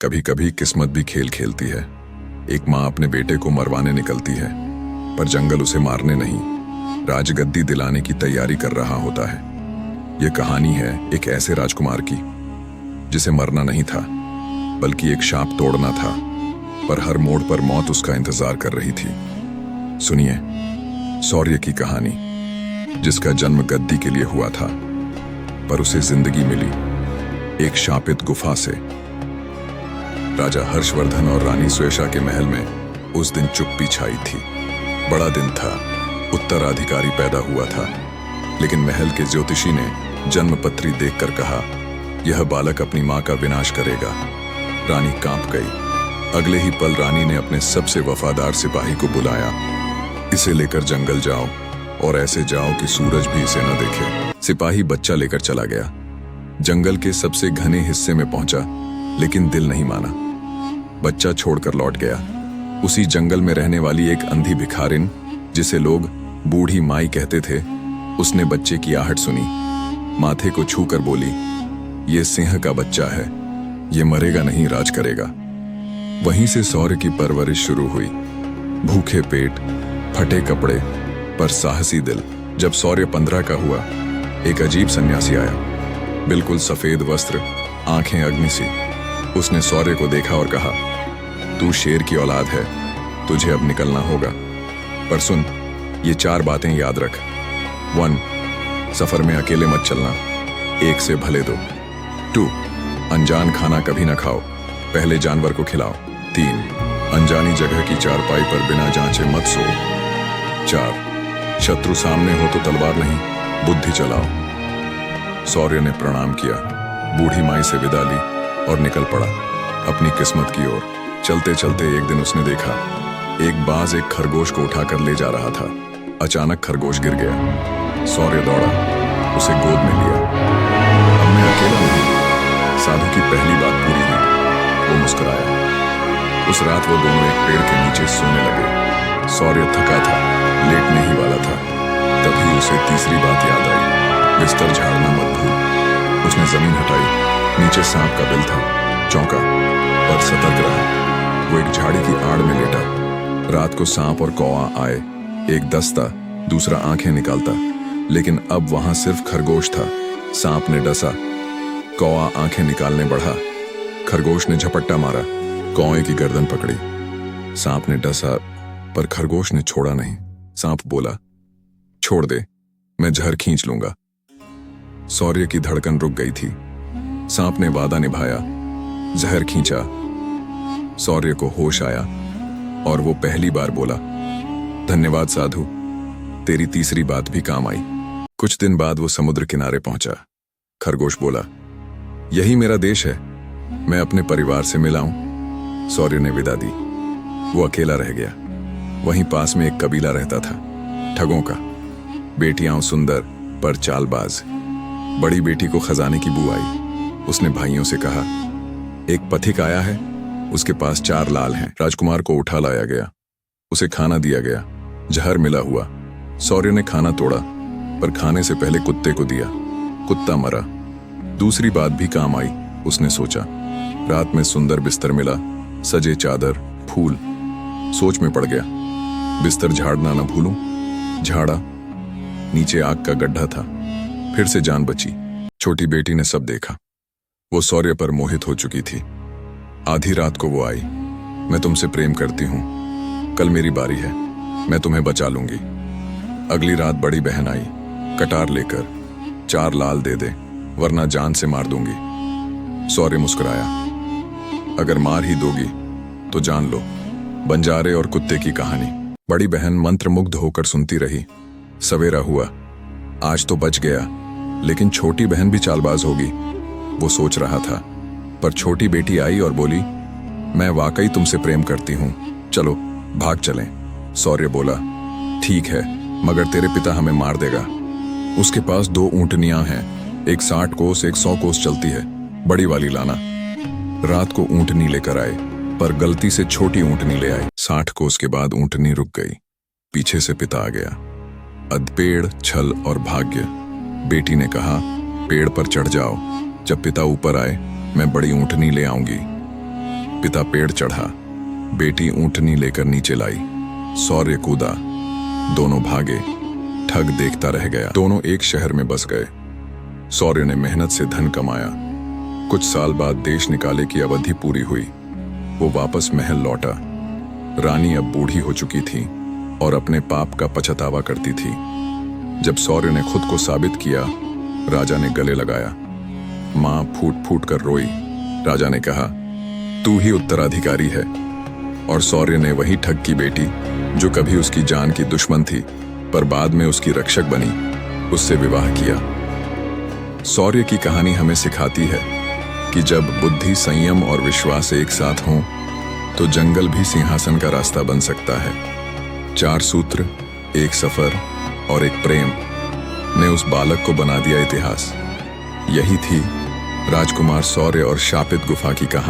कभी कभी किस्मत भी खेल खेलती है। एक माँ अपने बेटे को मरवाने निकलती है, पर जंगल उसे मारने नहीं, राजगद्दी दिलाने की तैयारी कर रहा होता है। यह कहानी है एक ऐसे राजकुमार की जिसे मरना नहीं था, बल्कि एक शाप तोड़ना था, पर हर मोड़ पर मौत उसका इंतजार कर रही थी। सुनिए शौर्य की कहानी, जिसका जन्म गद्दी के लिए हुआ था, पर उसे जिंदगी मिली एक शापित गुफा से। राजा हर्षवर्धन और रानी स्वेशा के महल में उस दिन चुप्पी छाई थी। बड़ा दिन था, उत्तराधिकारी पैदा हुआ था, लेकिन महल के ज्योतिषी ने जन्मपत्री देखकर कहा, यह बालक अपनी मां का विनाश करेगा। रानी कांप गई। अगले ही पल रानी ने अपने सबसे वफादार सिपाही को बुलाया, इसे लेकर जंगल जाओ और ऐसे जाओ कि सूरज भी इसे न देखे। सिपाही बच्चा लेकर चला गया। जंगल के सबसे घने हिस्से में पहुंचा, लेकिन दिल नहीं माना। बच्चा छोड़कर लौट गया। उसी जंगल में रहने वाली एक अंधी भिखारिन, जिसे लोग बूढ़ी माई कहते थे, उसने बच्चे की आहट सुनी, माथे को छूकर बोली, ये सिंह का बच्चा है, ये मरेगा नहीं, राज करेगा। वहीं से शौर्य की परवरिश शुरू हुई। भूखे पेट, फटे कपड़े, पर साहसी दिल। जब शौर्य 15 का हुआ, एक अजीब सन्यासी आया, बिल्कुल सफेद वस्त्र, आंखें अग्नि सी। उसने शौर्य को देखा और कहा, तू शेर की औलाद है, तुझे अब निकलना होगा। पर सुन, ये 4 बातें याद रख। 1. सफर में अकेले मत चलना, 1 से भले 2। 2. अनजान खाना कभी न खाओ, पहले जानवर को खिलाओ। 3. अनजानी जगह की चारपाई पर बिना जांचे मत सो। 4. शत्रु सामने हो तो तलवार नहीं, बुद्धि चलाओ। शौर्य ने प्रणाम किया, बूढ़ी माई से विदा ली और निकल पड़ा अपनी किस्मत की ओर। चलते चलते एक दिन उसने देखा, एक बाज एक खरगोश को उठाकर ले जा रहा था। अचानक खरगोश गिर गया। शौर्य दौड़ा, उसे गोद में लिया। अब मैं अकेला नहीं। साधु की पहली बात पूरी हुई। वो मुस्कुराया। उस रात वो दोनों एक पेड़ के नीचे सोने लगे। शौर्य थका था, लेटने ही वाला था। तभी उसे तीसरी बात याद आई, बिस्तर झाड़ना मत भूल। उसने जमीन हटाई, नीचे सांप का बिल था। चौंका, पर सतर्क रहा। वो एक झाड़ी की आड़ में लेटा। रात को सांप और कौवा आए, एक दस्ता, दूसरा आंखें निकालता, लेकिन अब वहां सिर्फ खरगोश था। सांप ने डसा, कौवा आंखें निकालने बढ़ा। खरगोश ने झपट्टा मारा, कौवे की गर्दन पकड़ी। सांप ने डसा, पर खरगोश ने छोड़ा नहीं। सांप बोला, छोड़ दे, मैं जहर खींच लूंगा। शौर्य की धड़कन रुक गई थी। सांप ने वादा निभाया, जहर खींचा। शौर्य को होश आया और वो पहली बार बोला, धन्यवाद साधु, तेरी तीसरी बात भी काम आई। कुछ दिन बाद वो समुद्र किनारे पहुंचा। खरगोश बोला, यही मेरा देश है, मैं अपने परिवार से मिला हूं। शौर्य ने विदा दी। वो अकेला रह गया। वहीं पास में एक कबीला रहता था, ठगों का। बेटियां सुंदर पर चालबाज। बड़ी बेटी को खजाने की बू आई। उसने भाइयों से कहा, एक पथिक आया है, उसके पास 4 लाल हैं। राजकुमार को उठा लाया गया, उसे खाना दिया गया, जहर मिला हुआ। शौर्य ने खाना तोड़ा, पर खाने से पहले कुत्ते को दिया। कुत्ता मरा। दूसरी बात भी काम आई, उसने सोचा। रात में सुंदर बिस्तर मिला, सजे चादर, फूल। सोच में पड़ गया, बिस्तर झाड़ना न भूलूं। झाड़ा, नीचे आग का गड्ढा था। फिर से जान बची। छोटी बेटी ने सब देखा। वो शौर्य पर मोहित हो चुकी थी। आधी रात को वो आई, मैं तुमसे प्रेम करती हूं, कल मेरी बारी है, मैं तुम्हें बचा लूंगी। अगली रात बड़ी बहन आई, कटार लेकर, 4 लाल दे दे, वरना जान से मार दूंगी। शौर्य मुस्कुराया, अगर मार ही दोगी तो जान लो। बंजारे और कुत्ते की कहानी। बड़ी बहन मंत्रमुग्ध होकर सुनती रही। सवेरा हुआ, आज तो बच गया, लेकिन छोटी बहन भी चालबाज होगी, वो सोच रहा था। पर छोटी बेटी आई और बोली, मैं वाकई तुमसे प्रेम करती हूं, चलो भाग चलें। शौर्य बोला, ठीक है, मगर तेरे पिता हमें मार देगा। उसके पास 2 ऊंटनियां हैं, एक 60 कोस, एक 100 कोस चलती है, बड़ी वाली लाना। रात को ऊंटनी लेकर आए, पर गलती से छोटी ऊंटनी ले आए। 60 कोस के बाद ऊंटनी रुक गई। पीछे से पिता आ गया। अधपेड़, छल और भाग्य। बेटी ने कहा, पेड़ पर चढ़ जाओ, जब पिता ऊपर आए मैं बड़ी ऊंटनी ले आऊंगी। पिता पेड़ चढ़ा, बेटी ऊंटनी लेकर नीचे लाई। शौर्य कूदा, दोनों भागे। ठग देखता रह गया। दोनों एक शहर में बस गए। शौर्य ने मेहनत से धन कमाया। कुछ साल बाद देश निकाले की अवधि पूरी हुई। वो वापस महल लौटा। रानी अब बूढ़ी हो चुकी थी और अपने पाप का पछतावा करती थी। जब शौर्य ने खुद को साबित किया, राजा ने गले लगाया। मां फूट फूट कर रोई। राजा ने कहा, तू ही उत्तराधिकारी है। और शौर्य ने वही ठग की बेटी, जो कभी उसकी जान की दुश्मन थी पर बाद में उसकी रक्षक बनी, उससे विवाह किया। शौर्य की कहानी हमें सिखाती है कि जब बुद्धि, संयम और विश्वास एक साथ हों तो जंगल भी सिंहासन का रास्ता बन सकता है। 4 सूत्र, एक सफर और एक प्रेम ने उस बालक को बना दिया इतिहास। यही थी राजकुमार शौर्य और शापित गुफा की कहानी।